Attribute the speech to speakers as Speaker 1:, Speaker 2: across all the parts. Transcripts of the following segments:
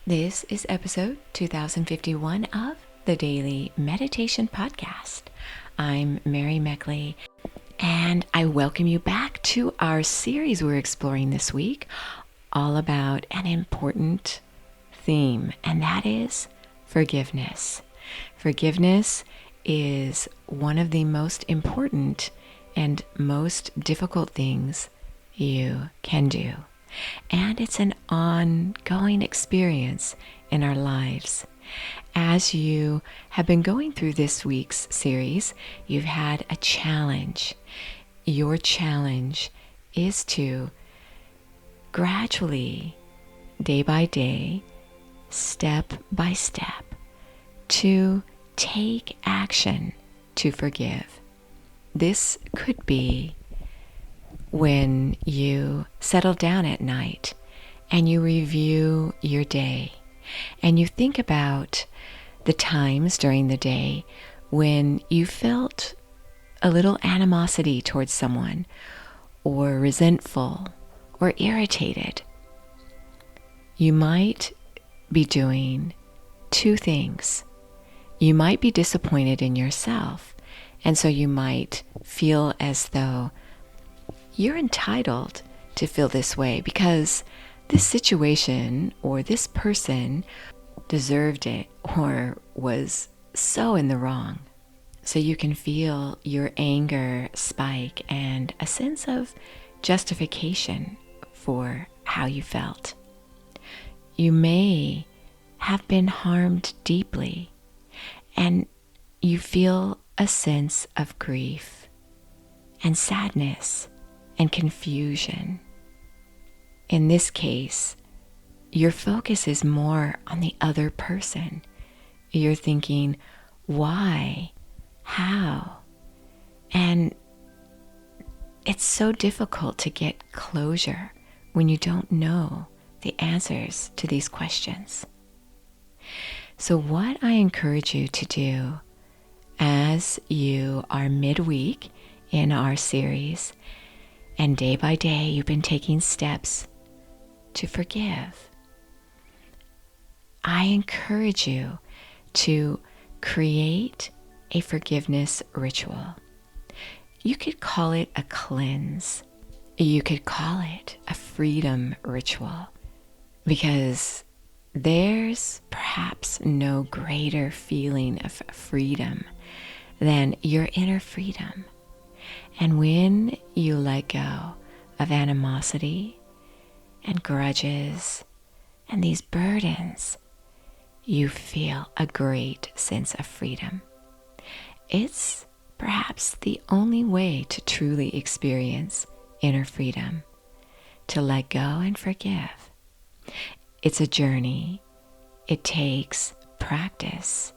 Speaker 1: This is episode 2051 of the Daily Meditation Podcast. I'm Mary Meckley, and I welcome you back to our series we're exploring this week, all about an important theme, and that is forgiveness. Forgiveness is one of the most important and most difficult things you can do. And it's an ongoing experience in our lives. As you have been going through this week's series, you've had a challenge. Your challenge is to gradually, day by day, step by step, to take action to forgive. This could be when you settle down at night and you review your day and you think about the times during the day when you felt a little animosity towards someone, or resentful or irritated. You might be doing two things. You might be disappointed in yourself, and so you might feel as though you're entitled to feel this way because this situation or this person deserved it or was so in the wrong. So you can feel your anger spike and a sense of justification for how you felt. You may have been harmed deeply and you feel a sense of grief and sadness and confusion. In this case, your focus is more on the other person. You're thinking, why? How? And it's so difficult to get closure when you don't know the answers to these questions. So what I encourage you to do as you are midweek in our series, and day by day, you've been taking steps to forgive. I encourage you to create a forgiveness ritual. You could call it a cleanse. You could call it a freedom ritual, because there's perhaps no greater feeling of freedom than your inner freedom. And when you let go of animosity and grudges and these burdens, you feel a great sense of freedom. It's perhaps the only way to truly experience inner freedom, to let go and forgive. It's a journey. It takes practice,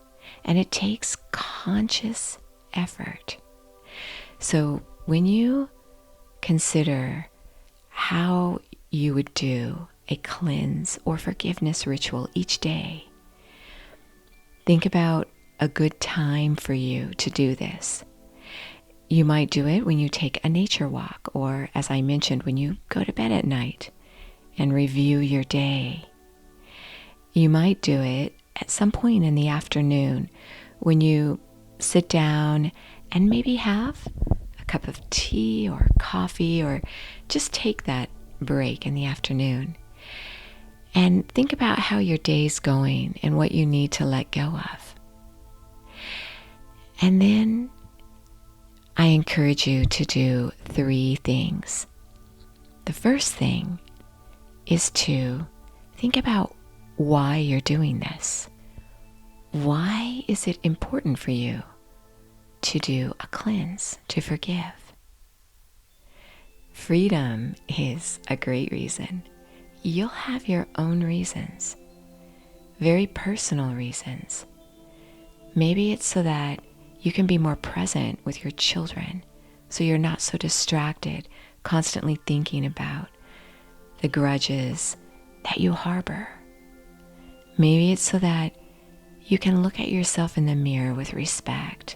Speaker 1: and it takes conscious effort. So when you consider how you would do a cleanse or forgiveness ritual each day, think about a good time for you to do this. You might do it when you take a nature walk, or as I mentioned, when you go to bed at night and review your day. You might do it at some point in the afternoon when you sit down and maybe have a cup of tea or coffee, or just take that break in the afternoon and think about how your day's going and what you need to let go of. And then I encourage you to do 3 things. The first thing is to think about why you're doing this. Why is it important for you to do a cleanse, to forgive? Freedom is a great reason. You'll have your own reasons, very personal reasons. Maybe it's so that you can be more present with your children, so you're not so distracted, constantly thinking about the grudges that you harbor. Maybe it's so that you can look at yourself in the mirror with respect,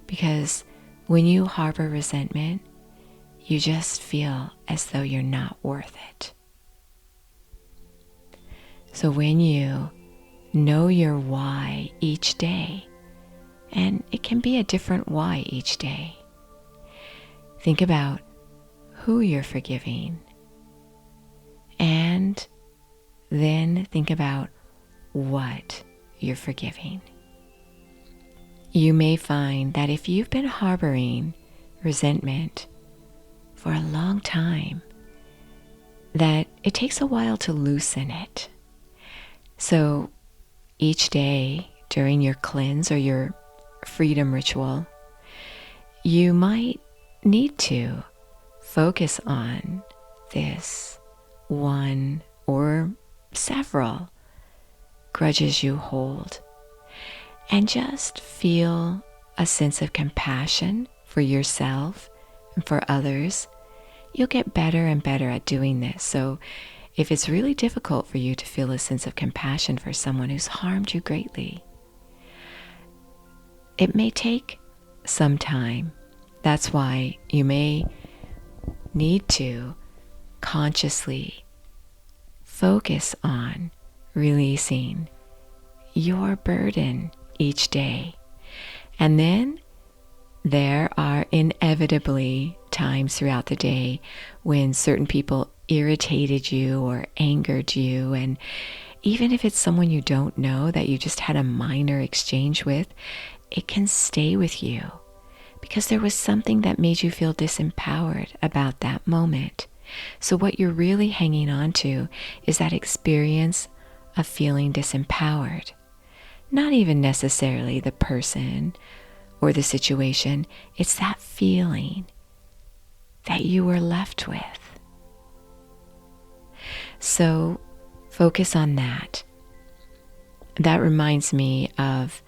Speaker 1: because when you harbor resentment, you just feel as though you're not worth it. So when you know your why each day, and it can be a different why each day, think about who you're forgiving, and then think about what you're forgiving. You may find that if you've been harboring resentment for a long time, that it takes a while to loosen it. So each day during your cleanse or your freedom ritual, you might need to focus on this one or several grudges you hold, and just feel a sense of compassion for yourself and for others. You'll get better and better at doing this. So if it's really difficult for you to feel a sense of compassion for someone who's harmed you greatly, it may take some time. That's why you may need to consciously focus on releasing your burden each day. And then there are inevitably times throughout the day when certain people irritated you or angered you. And even if it's someone you don't know that you just had a minor exchange with, it can stay with you because there was something that made you feel disempowered about that moment. So what you're really hanging on to is that experience of feeling disempowered. Not even necessarily the person or the situation. It's that feeling that you were left with. So focus on that. That reminds me of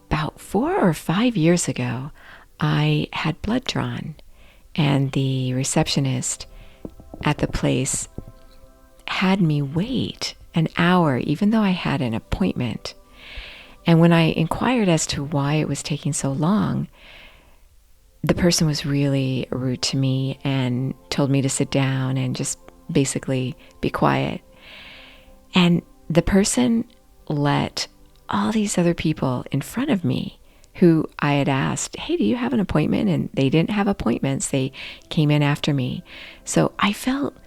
Speaker 1: about 4 or 5 years ago, I had blood drawn, and the receptionist at the place had me wait an hour, even though I had an appointment. And when I inquired as to why it was taking so long, the person was really rude to me and told me to sit down and just basically be quiet. And the person let all these other people in front of me who I had asked, hey, do you have an appointment? And they didn't have appointments. They came in after me. So I felt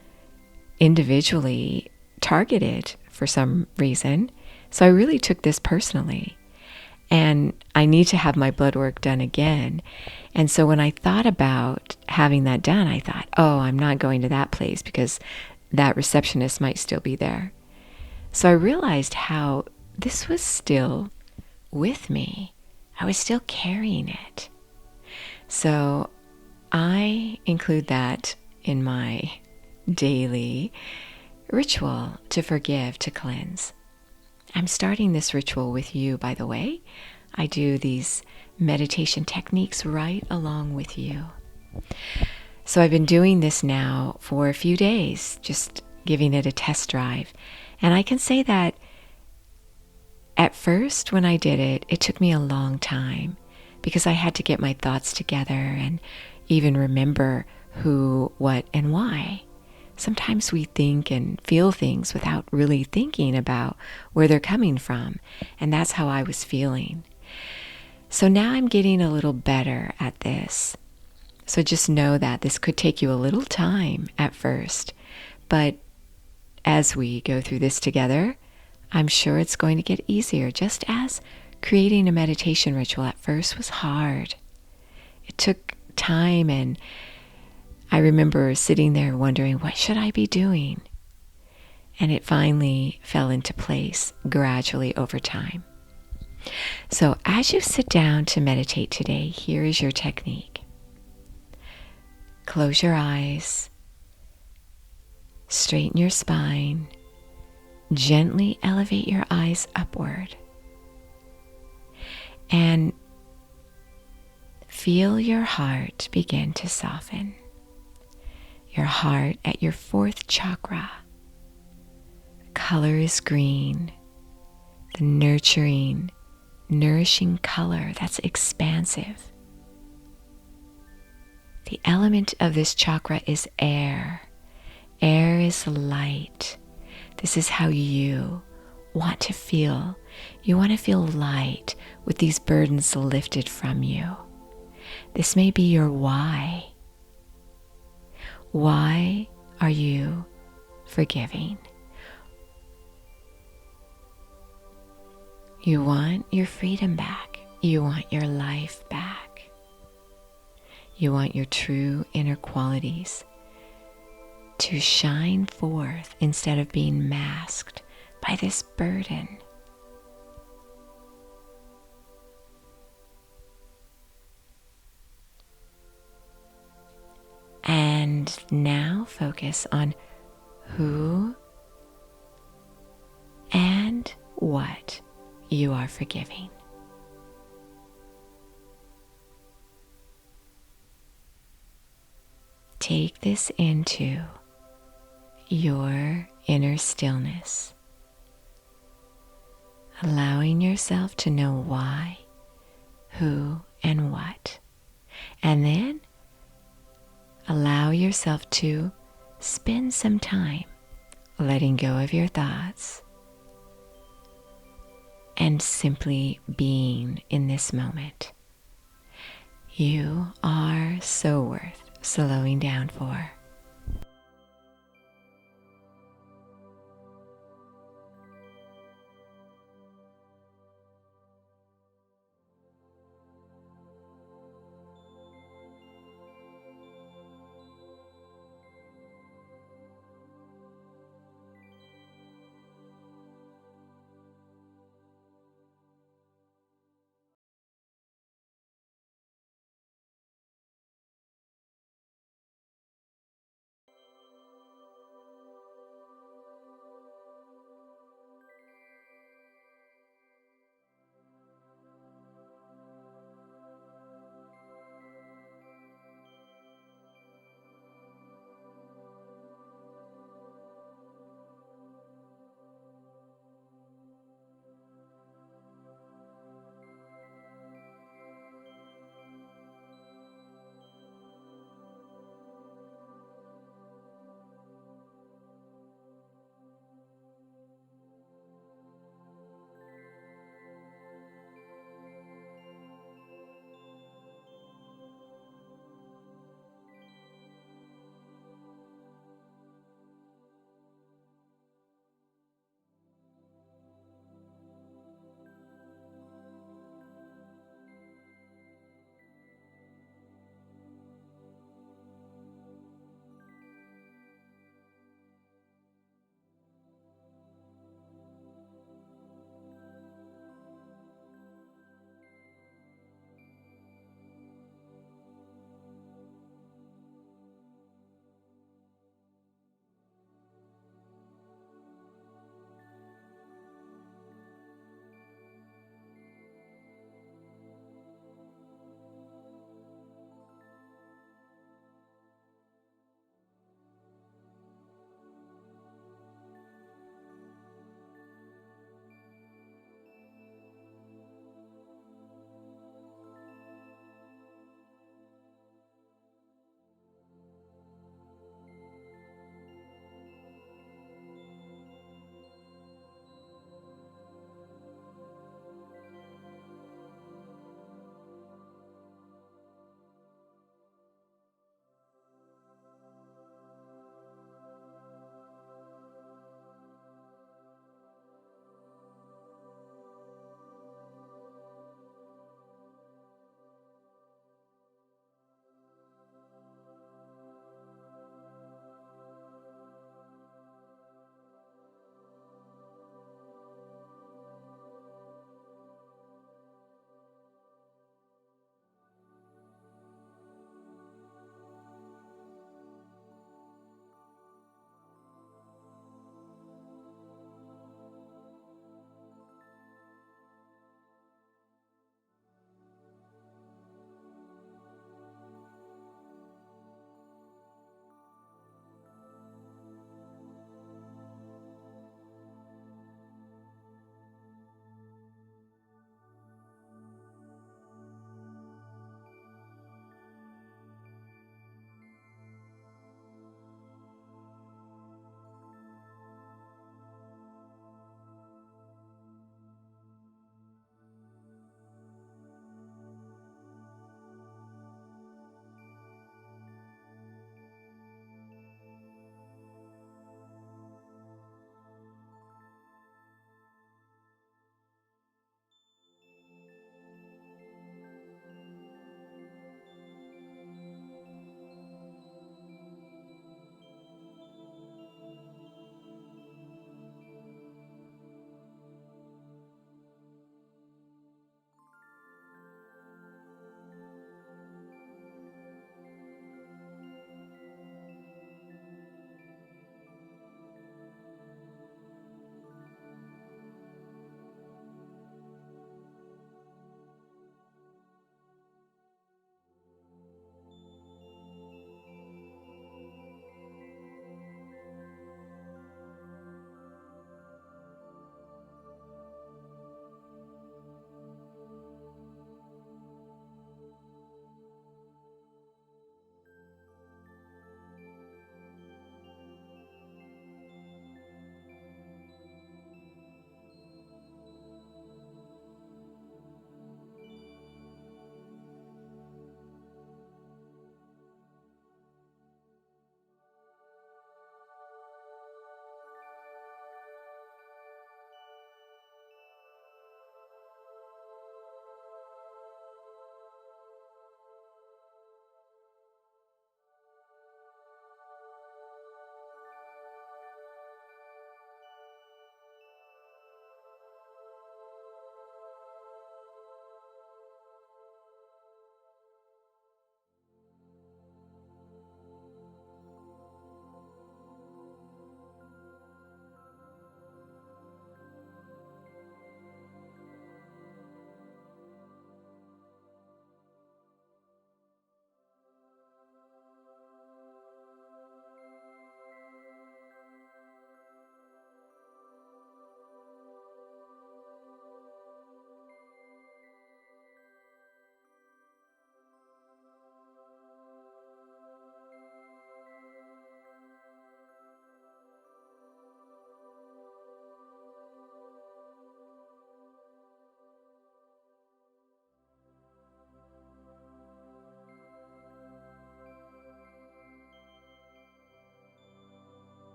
Speaker 1: individually targeted for some reason. So I really took this personally. And I need to have my blood work done again. And so when I thought about having that done, I thought, oh, I'm not going to that place because that receptionist might still be there. So I realized how this was still with me. I was still carrying it. So I include that in my daily ritual to forgive, to cleanse. I'm starting this ritual with you, by the way. I do these meditation techniques right along with you. So I've been doing this now for a few days, just giving it a test drive. And I can say that at first when I did it, it took me a long time because I had to get my thoughts together and even remember who, what, and why. Sometimes we think and feel things without really thinking about where they're coming from. And that's how I was feeling. So now I'm getting a little better at this. So just know that this could take you a little time at first. But as we go through this together, I'm sure it's going to get easier, just as creating a meditation ritual at first was hard. It took time, and I remember sitting there wondering, what should I be doing? And it finally fell into place gradually over time. So as you sit down to meditate today, here is your technique. Close your eyes, straighten your spine, gently elevate your eyes upward, and feel your heart begin to soften. Your heart at your 4th chakra. The color is green, the nurturing, nourishing color that's expansive. The element of this chakra is air. Air is light. This is how you want to feel. You want to feel light with these burdens lifted from you. This may be your why. Why are you forgiving? You want your freedom back. You want your life back. You want your true inner qualities to shine forth instead of being masked by this burden. And now focus on who and what you are forgiving. Take this into your inner stillness, allowing yourself to know why, who, and what. And then allow yourself to spend some time letting go of your thoughts and simply being in this moment. You are so worth slowing down for.